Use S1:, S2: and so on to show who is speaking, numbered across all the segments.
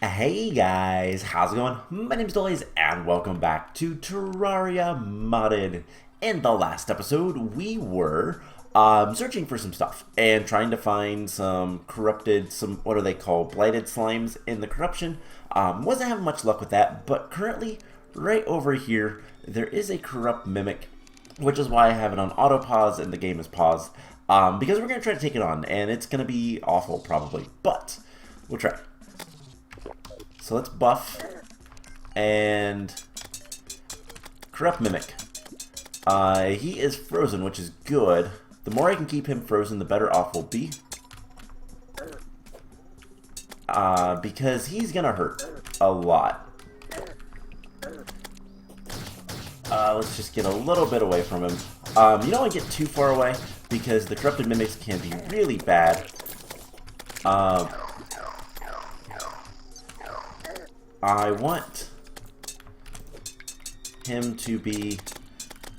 S1: Hey guys, how's it going? My name's Delays and welcome back to Terraria Modded. In the last episode, we were searching for some stuff and trying to find some corrupted, what are they called, blighted slimes in the corruption. Wasn't having much luck with that, but currently, right over here, there is a corrupt mimic, which is why I have it on auto pause and the game is paused. Because we're going to try to take it on, and it's going to be awful probably, but we'll try. So let's buff and corrupt mimic. He is frozen, which is good. The more I can keep him frozen, the better off we'll be. Because he's gonna hurt a lot. Let's just get a little bit away from him. You don't want to get too far away because the corrupted mimics can be really bad. I want him to be,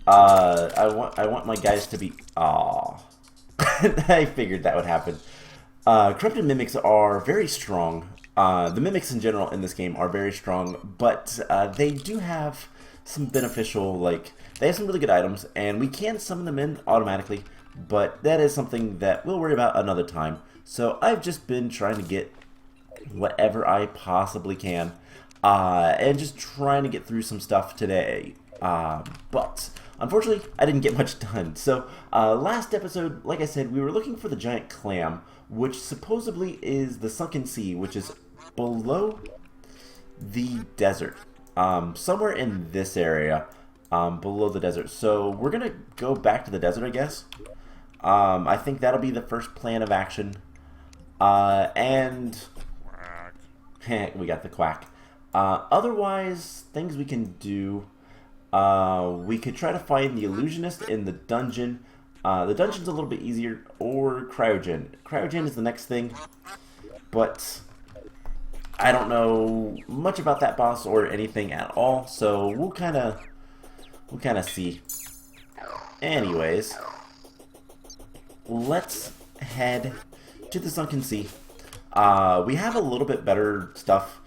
S1: I want my guys to be, aw. I figured that would happen. Corrupted mimics are very strong. The mimics in general in this game are very strong, but they do have some beneficial, they have some really good items, and we can summon them in automatically, but that is something that we'll worry about another time. So I've just been trying to get whatever I possibly can. And just trying to get through some stuff today. But unfortunately, I didn't get much done. So last episode, like I said, we were looking for the giant clam, which supposedly is the Sunken Sea, which is below the desert. Somewhere in this area, below the desert. So we're going to go back to the desert, I guess. I think that'll be the first plan of action. And we got the quack. Otherwise, things we can do, we could try to find the illusionist in the dungeon. The dungeon's a little bit easier, or cryogen. Cryogen is the next thing, but I don't know much about that boss or anything at all, so we'll kind of see. Anyways, let's head to the Sunken Sea. We have a little bit better stuff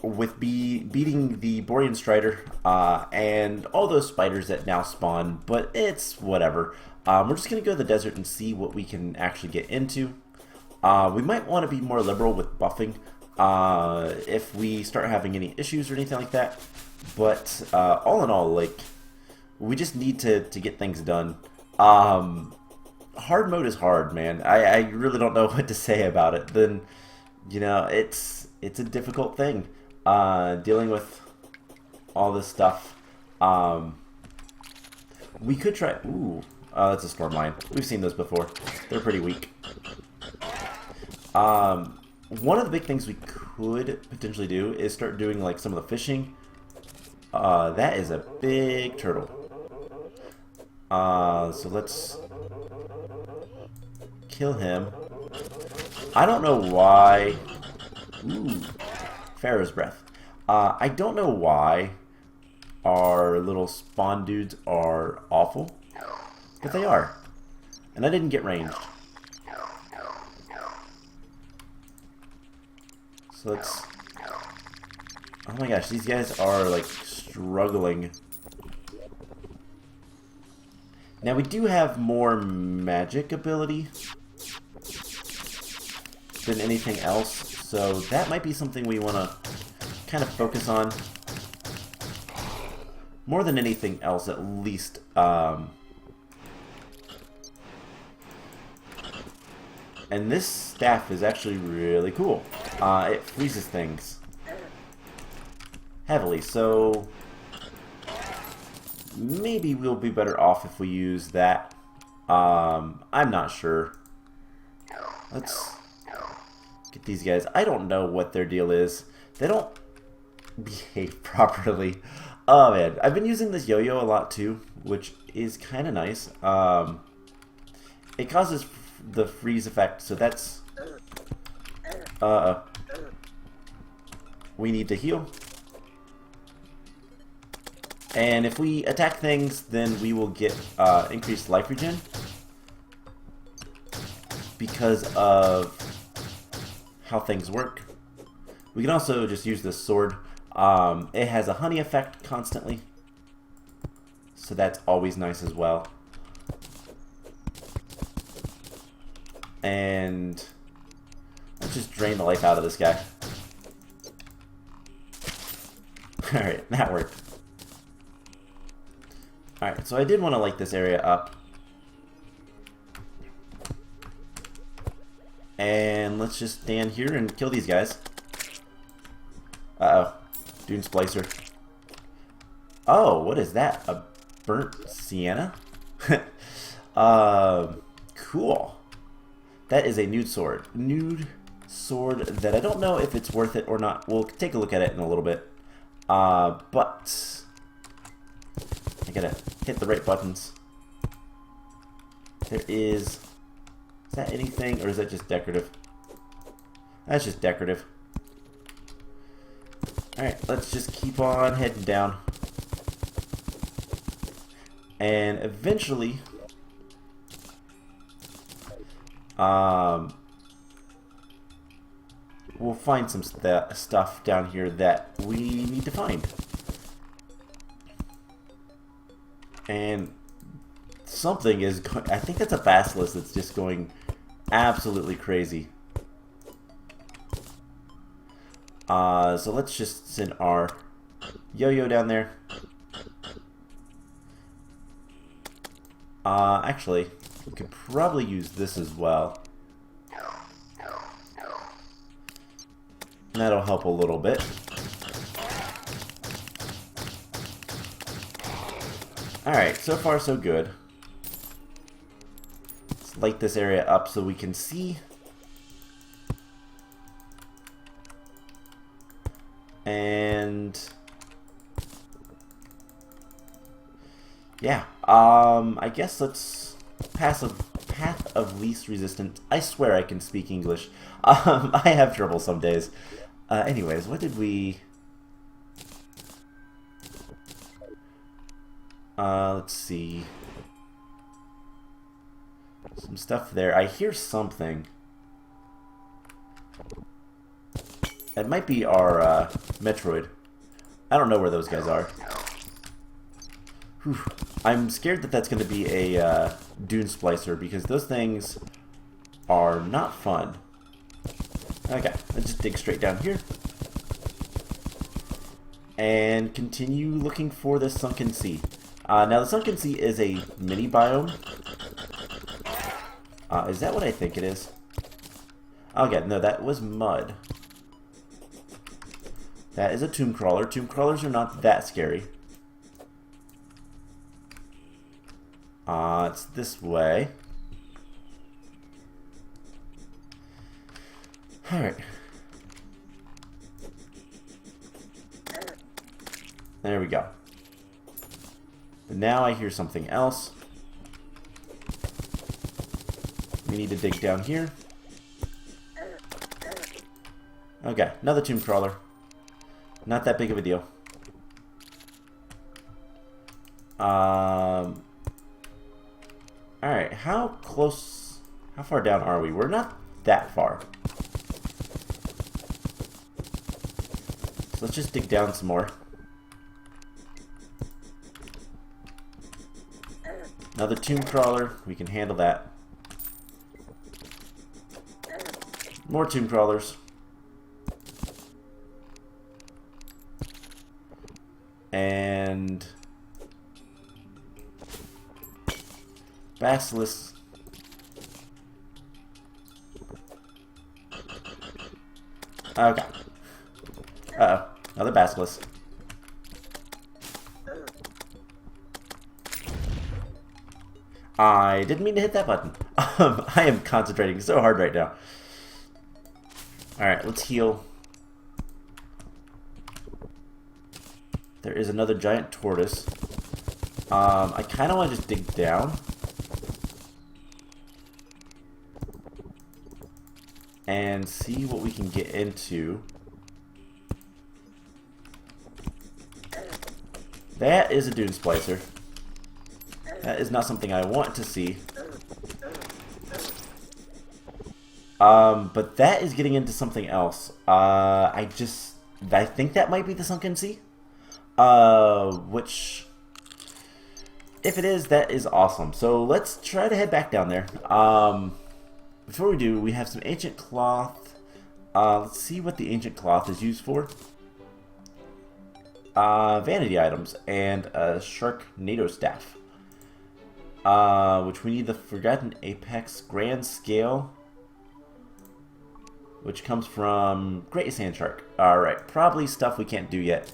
S1: with beating the Borean Strider and all those spiders that now spawn, but it's whatever. We're just going to go to the desert and see what we can actually get into. We might want to be more liberal with buffing if we start having any issues or anything like that, but all in all, we just need to get things done. Hard mode is hard, man. I really don't know what to say about it. Then, you know, it's a difficult thing. Dealing with all this stuff. We could try. Ooh, that's a storm line. We've seen those before. They're pretty weak. One of the big things we could potentially do is start doing some of the fishing. That is a big turtle. So let's kill him. I don't know why. Ooh. Pharaoh's breath. I don't know why our little spawn dudes are awful, but they are. And I didn't get ranged. So let's... Oh my gosh, these guys are struggling. Now we do have more magic ability than anything else. So that might be something we want to kind of focus on. More than anything else, at least. And this staff is actually really cool. It freezes things heavily, so maybe we'll be better off if we use that. I'm not sure. Let's get these guys. I don't know what their deal is. They don't behave properly. Oh man, I've been using this yo-yo a lot too, which is kind of nice. It causes the freeze effect, so that's... we need to heal. And if we attack things, then we will get increased life regen. Because of how things work. We can also just use this sword. It has a honey effect constantly, so that's always nice as well. And let's just drain the life out of this guy. Alright, that worked. Alright, so I did want to light this area up. And let's just stand here and kill these guys. Uh-oh. Dune Splicer. Oh, what is that? A burnt sienna? Cool. That is a nude sword. Nude sword that I don't know if it's worth it or not. We'll take a look at it in a little bit. But I gotta hit the right buttons. There is that anything, or is that just decorative? That's just decorative. Alright, let's just keep on heading down. And eventually, we'll find some stuff down here that we need to find. And something is going, I think that's a basilisk that's just going absolutely crazy. So let's just send our yo-yo down there. Actually, we could probably use this as well. That'll help a little bit. Alright, so far so good. Let's light this area up so we can see. And yeah, I guess let's path of least resistance. I swear I can speak English. I have trouble some days. Anyways, what did we... let's see. Some stuff there. I hear something. It might be our Metroid. I don't know where those guys are. Whew. I'm scared that that's going to be a Dune Splicer, because those things are not fun. Okay, let's just dig straight down here. And continue looking for the Sunken Sea. Now the Sunken Sea is a mini biome. Is that what I think it is? Okay, no, that was mud. That is a tomb crawler. Tomb crawlers are not that scary. It's this way. Alright. There we go. And now I hear something else. We need to dig down here. Okay, another tomb crawler. Not that big of a deal. Alright, how far down are we? We're not that far. So let's just dig down some more. Another tomb crawler, we can handle that. More tomb crawlers. And basilisk. Okay. Uh-oh. Another basilisk. I didn't mean to hit that button. I am concentrating so hard right now. Alright, let's heal. There is another giant tortoise. I kind of want to just dig down. And see what we can get into. That is a Dune Splicer. That is not something I want to see. But that is getting into something else. I think that might be the Sunken Sea. Which, if it is, that is awesome. So let's try to head back down there. Before we do, we have some ancient cloth. Let's see what the ancient cloth is used for. Vanity items and a Sharknado staff. Which we need the Forgotten Apex Grand Scale, which comes from Great Sand Shark. Alright, probably stuff we can't do yet.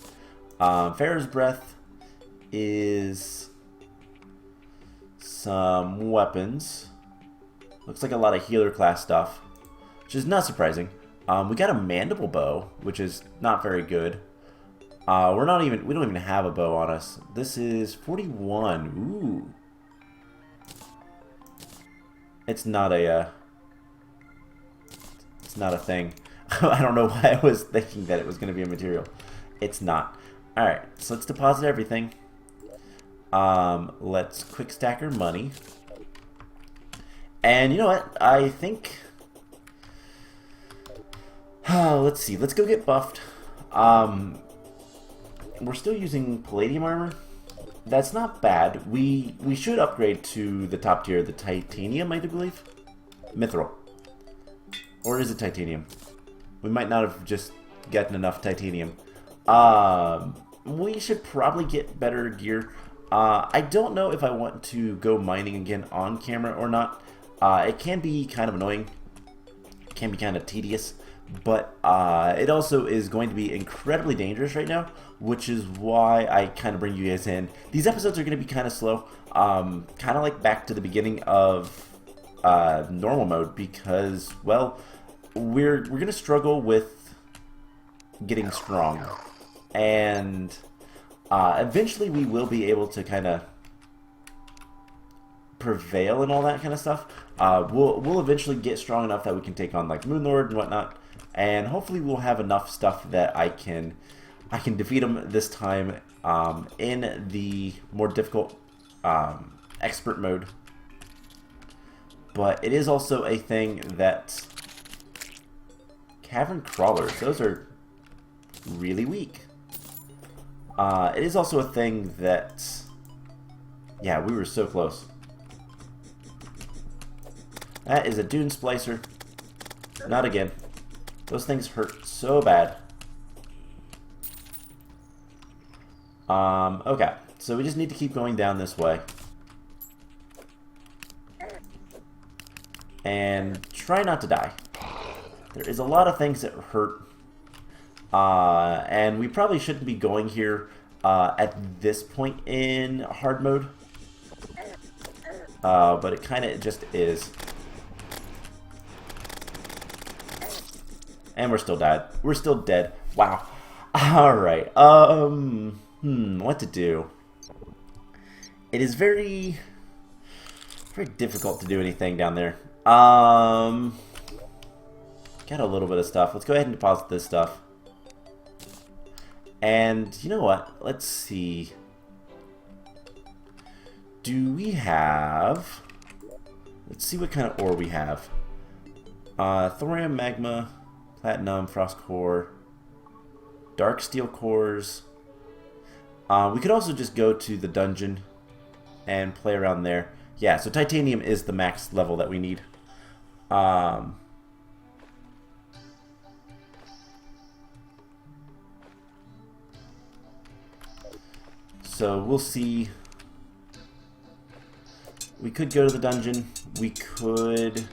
S1: Pharaoh's Breath is some weapons. Looks like a lot of healer class stuff, which is not surprising. We got a mandible bow, which is not very good. We don't even have a bow on us. This is 41. Ooh. It's not a thing. I don't know why I was thinking that it was going to be a material. It's not. Alright, so let's deposit everything. Let's quick stack our money. And you know what? I think... let's see. Let's go get buffed. We're still using palladium armor. That's not bad. We should upgrade to the top tier, the titanium, I do believe. Mithril. Or is it titanium? We might not have just gotten enough titanium. We should probably get better gear. I don't know if I want to go mining again on camera or not. It can be kind of annoying. It can be kind of tedious. But it also is going to be incredibly dangerous right now, which is why I kind of bring you guys in. These episodes are going to be kind of slow, kind of like back to the beginning of normal mode, because, well, we're going to struggle with getting strong, and eventually we will be able to kind of prevail and all that kind of stuff. We'll eventually get strong enough that we can take on like Moonlord and whatnot. And hopefully we'll have enough stuff that I can defeat him this time in the more difficult expert mode. But it is also a thing that cavern crawlers, those are really weak. It is also a thing that, yeah, we were so close. That is a dune splicer. Not again. Those things hurt so bad. Okay, so we just need to keep going down this way. And try not to die. There is a lot of things that hurt. And we probably shouldn't be going here at this point in hard mode. But it kind of just is. And we're still dead. We're still dead. Wow. Alright. What to do? It is very difficult to do anything down there. Got a little bit of stuff. Let's go ahead and deposit this stuff. And you know what? Let's see. Do we have... Let's see what kind of ore we have. Thorium, magma... Platinum, frost core, dark steel cores. We could also just go to the dungeon and play around there. Yeah, so titanium is the max level that we need. So we'll see. We could go to the dungeon. We could...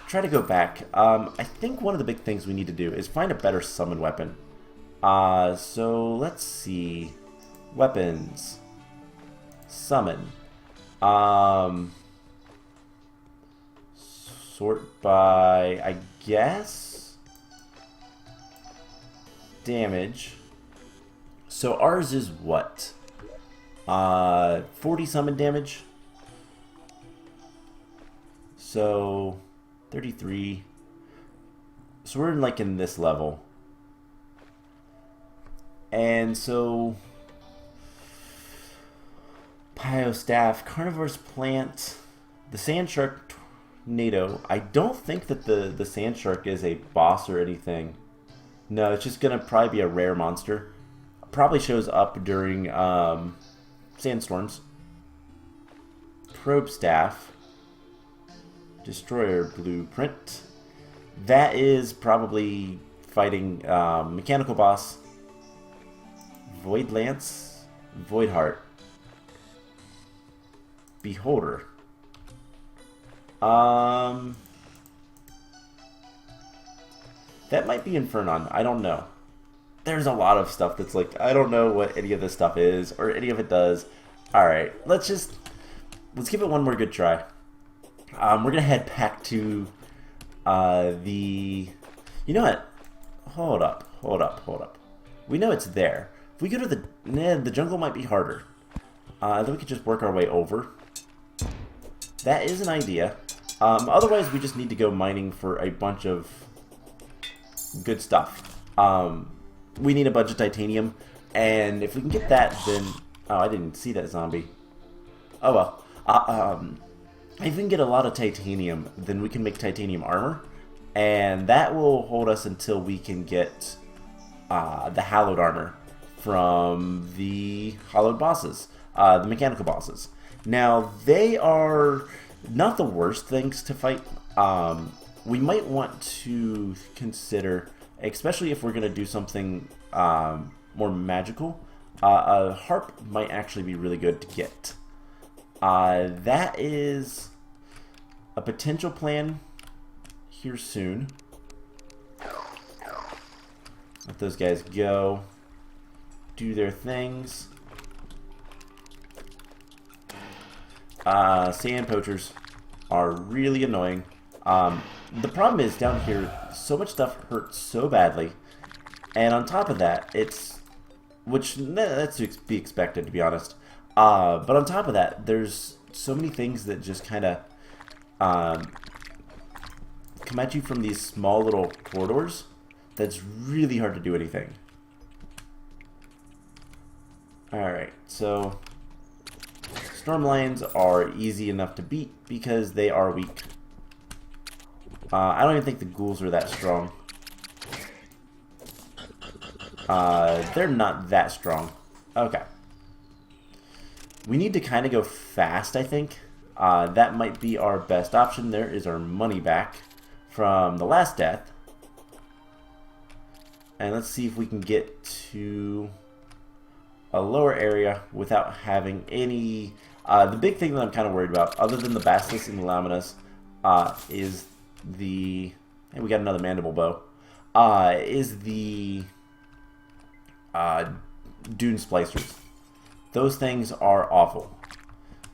S1: try to go back. I think one of the big things we need to do is find a better summon weapon. So let's see. Weapons. Summon. Sort by, I guess, damage. So ours is what? 40 summon damage. So 33. So we're like in this level. And so Pyo Staff, Carnivore's Plant, the Sand Shark NATO. I don't think that the sand shark is a boss or anything. No, it's just gonna probably be a rare monster. Probably shows up during sandstorms. Probe staff. Destroyer blueprint. That is probably fighting mechanical boss. Void lance. Void heart. Beholder. That might be Infernon. I don't know. There's a lot of stuff that's like, I don't know what any of this stuff is or any of it does. Alright, let's give it one more good try. We're going to head back to you know what? Hold up. We know it's there. If we go to the jungle might be harder. Then we could just work our way over. That is an idea. Otherwise, we just need to go mining for a bunch of good stuff. We need a bunch of titanium, and if we can get that, then... Oh, I didn't see that zombie. Oh well. If we can get a lot of titanium, then we can make titanium armor, and that will hold us until we can get the hallowed armor from the hollowed bosses, the mechanical bosses. Now, they are not the worst things to fight. We might want to consider, especially if we're going to do something more magical, a harp might actually be really good to get. That is a potential plan here soon. Let those guys go, do their things. Sand poachers are really annoying. The problem is down here, so much stuff hurts so badly, and on top of that, that's to be expected, to be honest. But on top of that, there's so many things that just kind of come at you from these small little corridors that's really hard to do anything. Alright, so storm lions are easy enough to beat because they are weak. I don't even think the ghouls are that strong. They're not that strong. Okay. We need to kind of go fast, I think. That might be our best option. There is our money back from the last death. And let's see if we can get to a lower area without having any... the big thing that I'm kind of worried about, other than the Basilisk and the Laminas, is the... Hey, we got another mandible bow. Is the dune splicers. Those things are awful.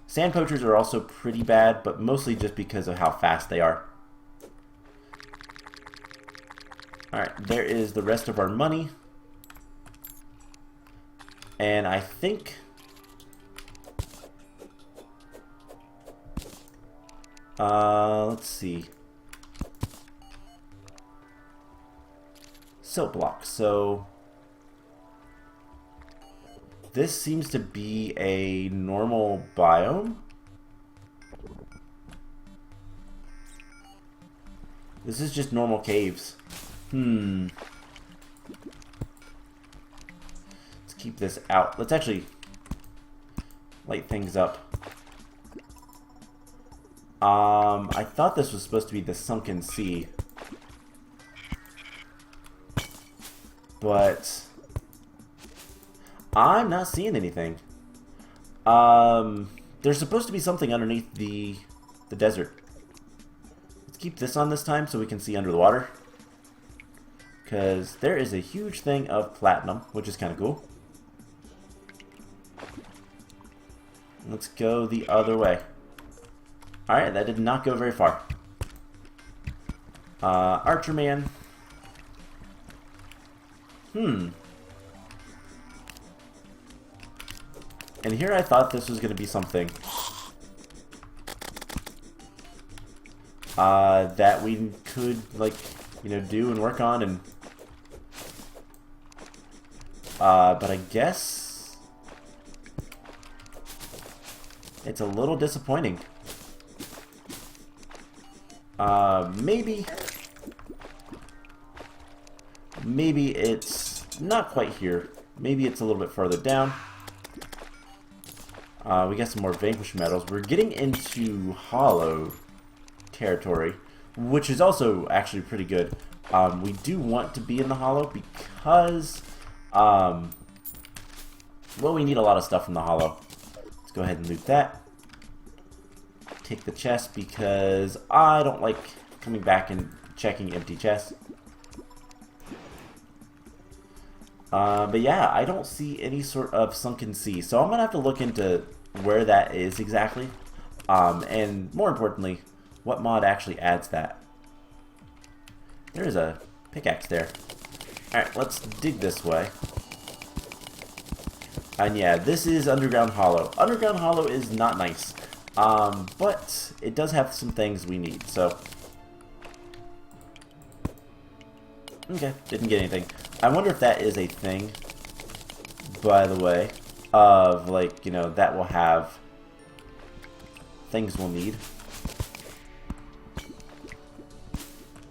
S1: Sand poachers are also pretty bad, but mostly just because of how fast they are. Alright, there is the rest of our money. And I think... let's see. Silt blocks. So this seems to be a normal biome. This is just normal caves. Let's keep this out. Let's actually light things up. I thought this was supposed to be the Sunken Sea. But I'm not seeing anything. There's supposed to be something underneath the desert. Let's keep this on this time so we can see under the water. Because there is a huge thing of platinum, which is kind of cool. Let's go the other way. Alright, that did not go very far. Archer man. And here I thought this was going to be something that we could, like, you know, do and work on, and but I guess it's a little disappointing. Maybe it's not quite here. Maybe it's a little bit further down. We got some more vanquish metals. We're getting into hollow territory, which is also actually pretty good. We do want to be in the hollow because, well, we need a lot of stuff from the hollow. Let's go ahead and loot that. Take the chest because I don't like coming back and checking empty chests. But yeah, I don't see any sort of Sunken Sea, so I'm gonna have to look into where that is exactly, and more importantly, what mod actually adds that. There is a pickaxe there. Alright, let's dig this way. And yeah, this is Underground Hallow. Underground Hallow is not nice, but it does have some things we need, so... Okay, didn't get anything. I wonder if that is a thing, by the way, of, like, you know, that will have things we'll need.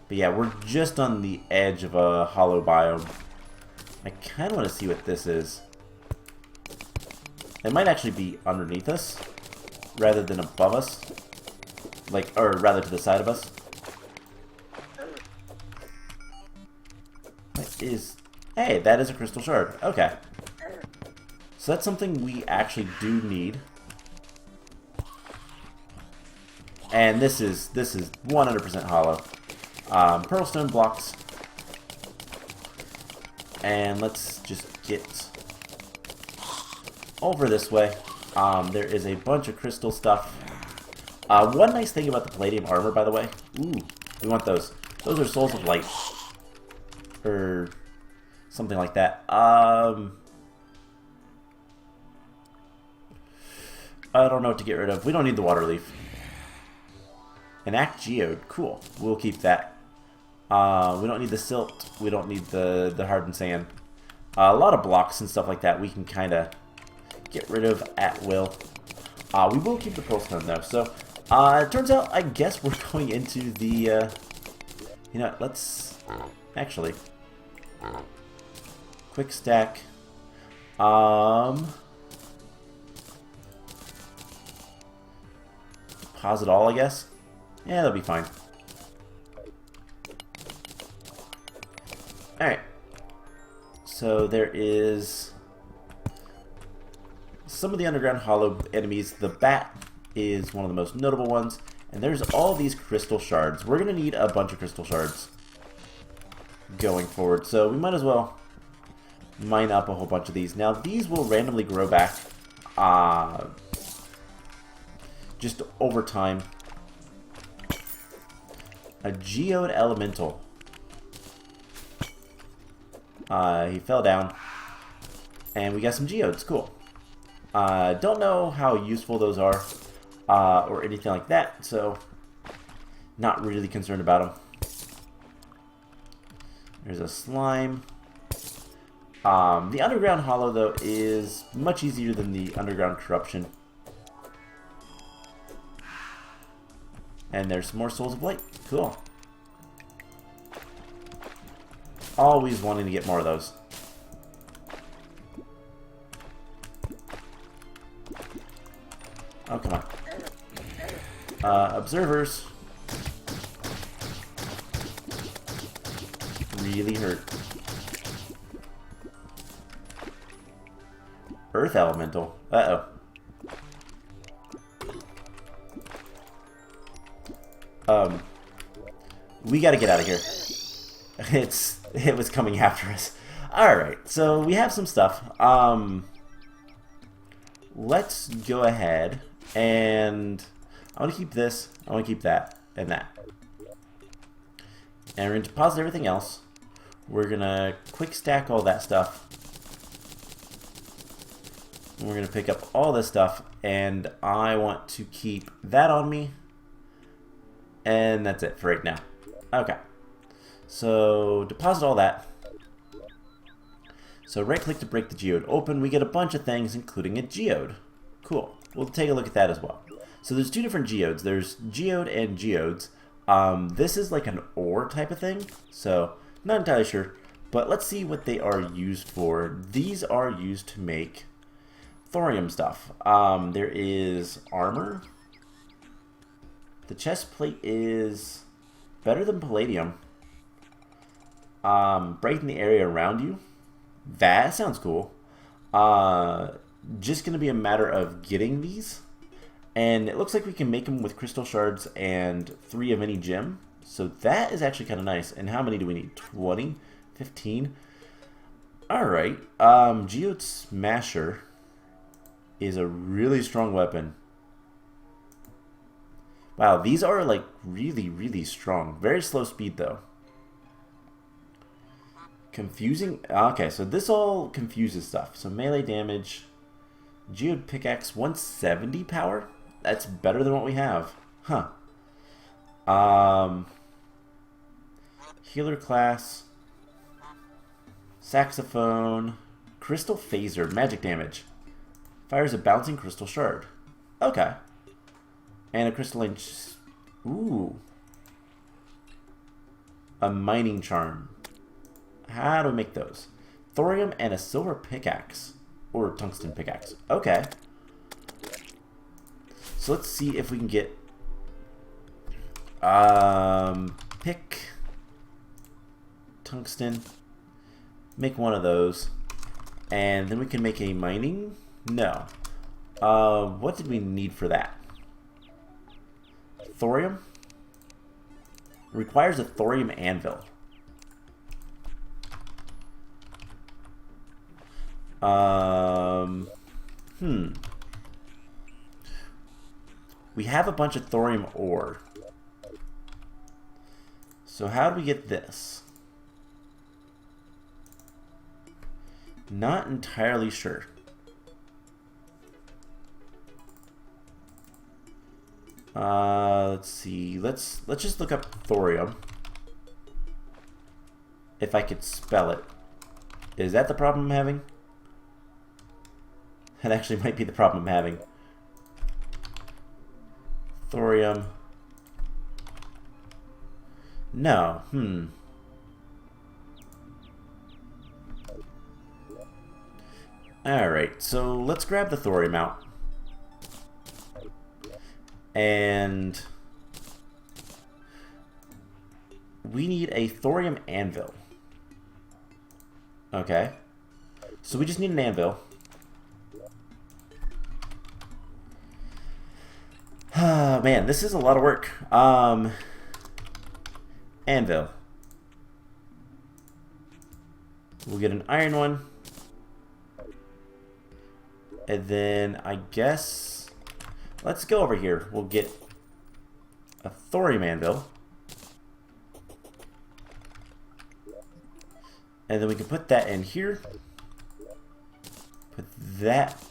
S1: But yeah, we're just on the edge of a hollow biome. I kind of want to see what this is. It might actually be underneath us, rather than above us. Like, or rather to the side of us. What is... Hey, that is a crystal shard. Okay. So that's something we actually do need. And this is 100% hollow. Pearlstone blocks. And let's just get over this way. There is a bunch of crystal stuff. One nice thing about the palladium armor, by the way. Ooh, we want those. Those are souls of light. Or something like that. I don't know what to get rid of. We don't need the water leaf. An act geode. Cool. We'll keep that. We don't need the silt. We don't need the hardened sand. A lot of blocks and stuff like that we can kind of get rid of at will. We will keep the pearlstone though. So, it turns out, I guess we're going into the, you know, let's actually quick stack. Deposit all, I guess. Yeah, that'll be fine. Alright. So there is some of the Underground Hallow enemies. The bat is one of the most notable ones. And there's all these crystal shards. We're going to need a bunch of crystal shards going forward. So we might as well mine up a whole bunch of these. Now these will randomly grow back just over time. A geode elemental. He fell down. And we got some geodes. Cool. Don't know how useful those are. Or anything like that. So, not really concerned about them. There's a slime. The Underground Hallow, though, is much easier than the Underground Corruption. And there's some more Souls of Light. Cool. Always wanting to get more of those. Oh, come on. Observers. Really hurt. Earth Elemental. Uh-oh. We gotta get out of here. It was coming after us. Alright, so we have some stuff. Let's go ahead and I want to keep this, I want to keep that, and that. And we're going to deposit everything else. We're going to quick stack all that stuff. And we're going to pick up all this stuff, and I want to keep that on me. And that's it for right now. Okay. So, deposit all that. So, right click to break the geode open. We get a bunch of things, including a geode. Cool. We'll take a look at that as well. So, there's two different geodes. There's geode and geodes. This is like an ore type of thing, so not entirely sure. But let's see what they are used for. These are used to make thorium stuff. There is armor. The chest plate is better than palladium. Breaking the area around you. That sounds cool. Just going to be a matter of getting these. And it looks like we can make them with crystal shards and 3 of any gem. So that is actually kind of nice. And how many do we need? 20? 15? Alright. Geode Smasher is a really strong weapon. Wow, these are like really, really strong. Very slow speed though. Confusing. Okay, so this all confuses stuff. So melee damage. Geode Pickaxe 170 power? That's better than what we have. Huh. Healer class. Saxophone. Crystal Phaser. Magic damage. Fires a bouncing crystal shard. Okay. And a crystalline... Ooh. A mining charm. How do we make those? Thorium and a silver pickaxe. Or tungsten pickaxe. Okay. So let's see if we can get... pick... Tungsten. Make one of those. And then we can make a mining... No. What did we need for that? Thorium? Requires a thorium anvil. We have a bunch of thorium ore. So how do we get this? Not entirely sure. Let's see. Let's just look up thorium. If I could spell it. Is that the problem I'm having? That actually might be the problem I'm having. Thorium. No. Alright, so let's grab the thorium out. And we need a thorium anvil. Okay. So we just need an anvil. Man, this is a lot of work. Anvil. We'll get an iron one. And then I guess... Let's go over here. We'll get a thorium anvil. And then we can put that in here. Put that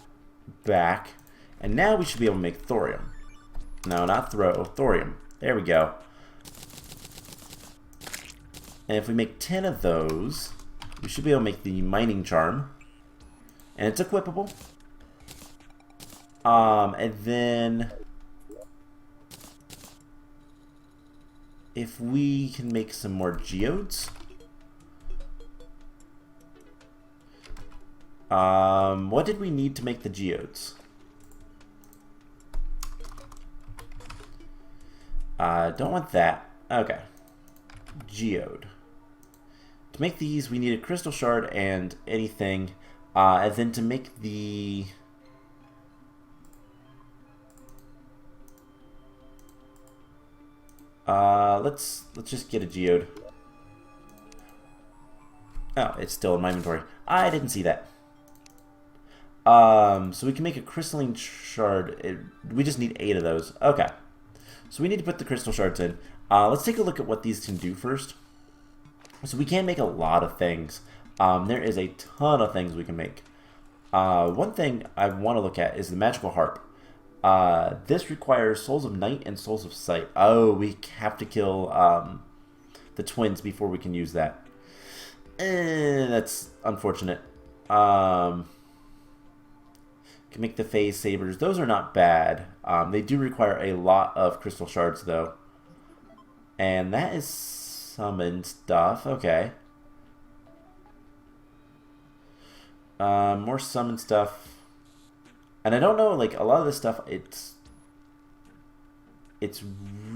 S1: back. And now we should be able to make thorium. No, not thorium. There we go. And if we make 10 of those, we should be able to make the mining charm. And it's equipable. And then if we can make some more geodes. What did we need to make the geodes? Don't want that. Okay. Geode. To make these, we need a crystal shard and anything. And then to make the... let's just get a geode. Oh, it's still in my inventory. I didn't see that. So we can make a crystalline shard. We just need 8 of those. Okay. So we need to put the crystal shards in. Let's take a look at what these can do first. So we can make a lot of things. There is a ton of things we can make. One thing I want to look at is the magical harp. This requires Souls of Night and Souls of Sight. Oh, we have to kill the twins before we can use that. That's unfortunate. Can make the phase sabers. Those are not bad. They do require a lot of crystal shards, though. And that is summon stuff. Okay. More summon stuff. And I don't know, like, a lot of this stuff, it's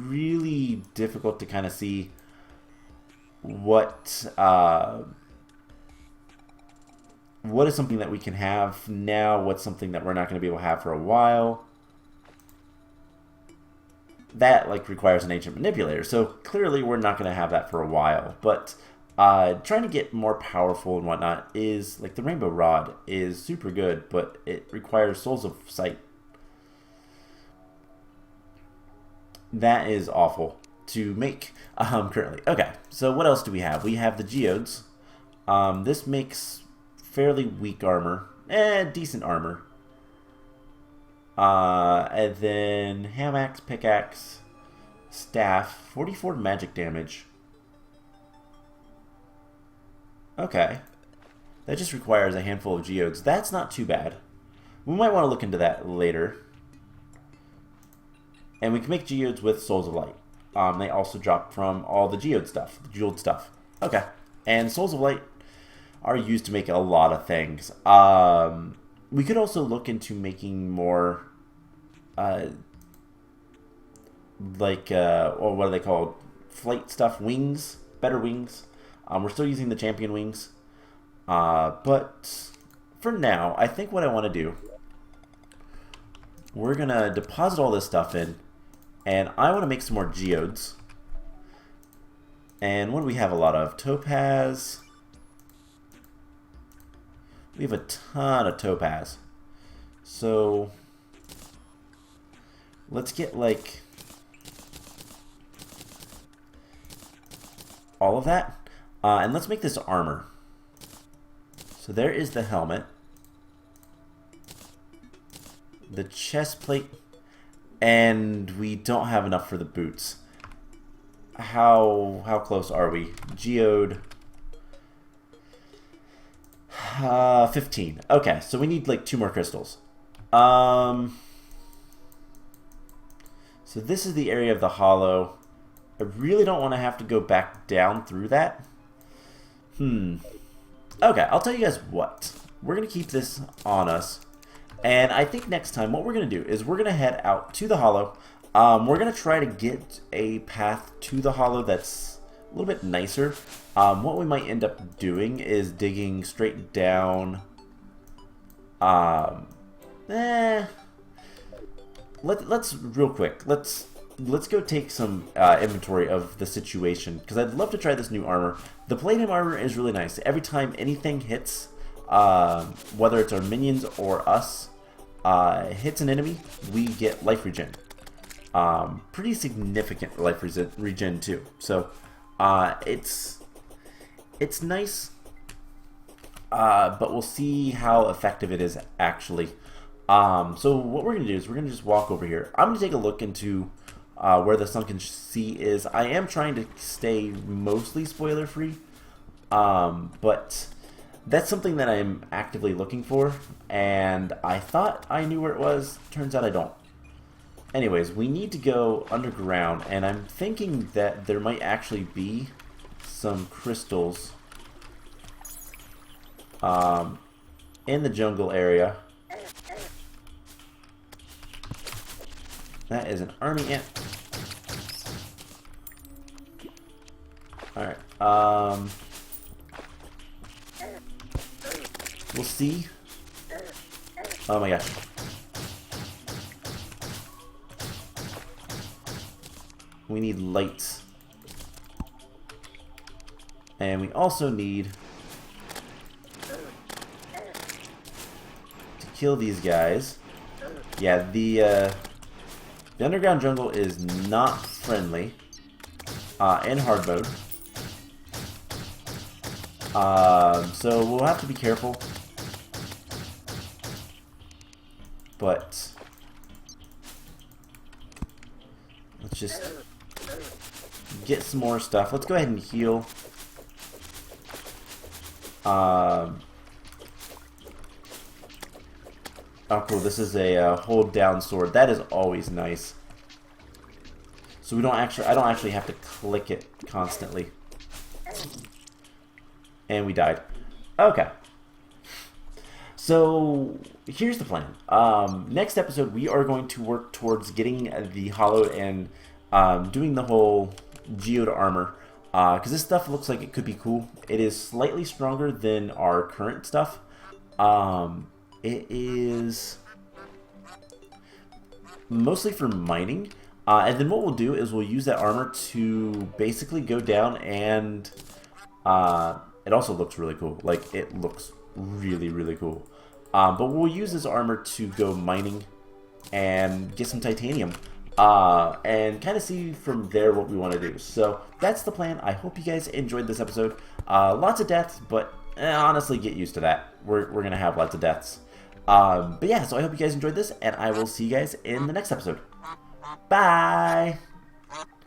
S1: really difficult to kind of see what is something that we can have now, what's something that we're not going to be able to have for a while. That, like, requires an ancient manipulator, so clearly we're not going to have that for a while. But trying to get more powerful and whatnot is, like, the Rainbow Rod is super good, but it requires Souls of Sight. That is awful to make currently. Okay, so what else do we have? We have the Geodes. This makes fairly weak armor. Decent armor. And then Ham Axe, Pickaxe, Staff, 44 magic damage. Okay. That just requires a handful of Geodes. That's not too bad. We might want to look into that later. And we can make Geodes with Souls of Light. They also drop from all the Geode stuff, the jeweled stuff. Okay. And Souls of Light are used to make a lot of things. We could also look into making more, or what are they called? Flight stuff, wings, better wings. We're still using the champion wings. But for now, I think what I want to do, we're going to deposit all this stuff in, and I want to make some more Geodes. And what do we have a lot of? Topaz. We have a ton of Topaz. So let's get, like, all of that. And let's make this armor. So there is the helmet. The chest plate. And we don't have enough for the boots. How close are we? Geode. 15. Okay, so we need like 2 more crystals. So this is the area of the Hollow. I really don't want to have to go back down through that. Okay, I'll tell you guys what. We're going to keep this on us. And I think next time what we're going to do is we're going to head out to the Hollow. We're going to try to get a path to the Hollow that's a little bit nicer. What we might end up doing is digging straight down. Let's real quick. Let's go take some inventory of the situation, because I'd love to try this new armor. The Palladium armor is really nice. Every time anything hits, whether it's our minions or us, hits an enemy, we get life regen. Pretty significant life regen too. So it's nice, but we'll see how effective it is actually. So what we're gonna do is we're gonna just walk over here. I'm gonna take a look into where the Sunken Sea is. I am trying to stay mostly spoiler free, but that's something that I'm actively looking for, and I thought I knew where it was. Turns out I don't. Anyways, we need to go underground, and I'm thinking that there might actually be some crystals in the jungle area. That is an army ant. Alright, we'll see. Oh my gosh. We need lights. And we also need to kill these guys. Yeah, the underground jungle is not friendly in hard mode. So we'll have to be careful. But let's just get some more stuff. Let's go ahead and heal. Oh cool, this is a hold down sword. That is always nice. so we don't actually, I don't actually have to click it constantly. And we died. Okay. So here's the plan. Next episode, we are going to work towards getting the hollowed and doing the whole geode armor. Because this stuff looks like it could be cool. It is slightly stronger than our current stuff. It is mostly for mining. And then what we'll do is we'll use that armor to basically go down and... it also looks really cool. Like, it looks really, really cool. But we'll use this armor to go mining and get some titanium. And kind of see from there what we want to do. So that's the plan. I hope you guys enjoyed this episode. Lots of deaths, but honestly, get used to that. We're going to have lots of deaths. But yeah, so I hope you guys enjoyed this, and I will see you guys in the next episode. Bye!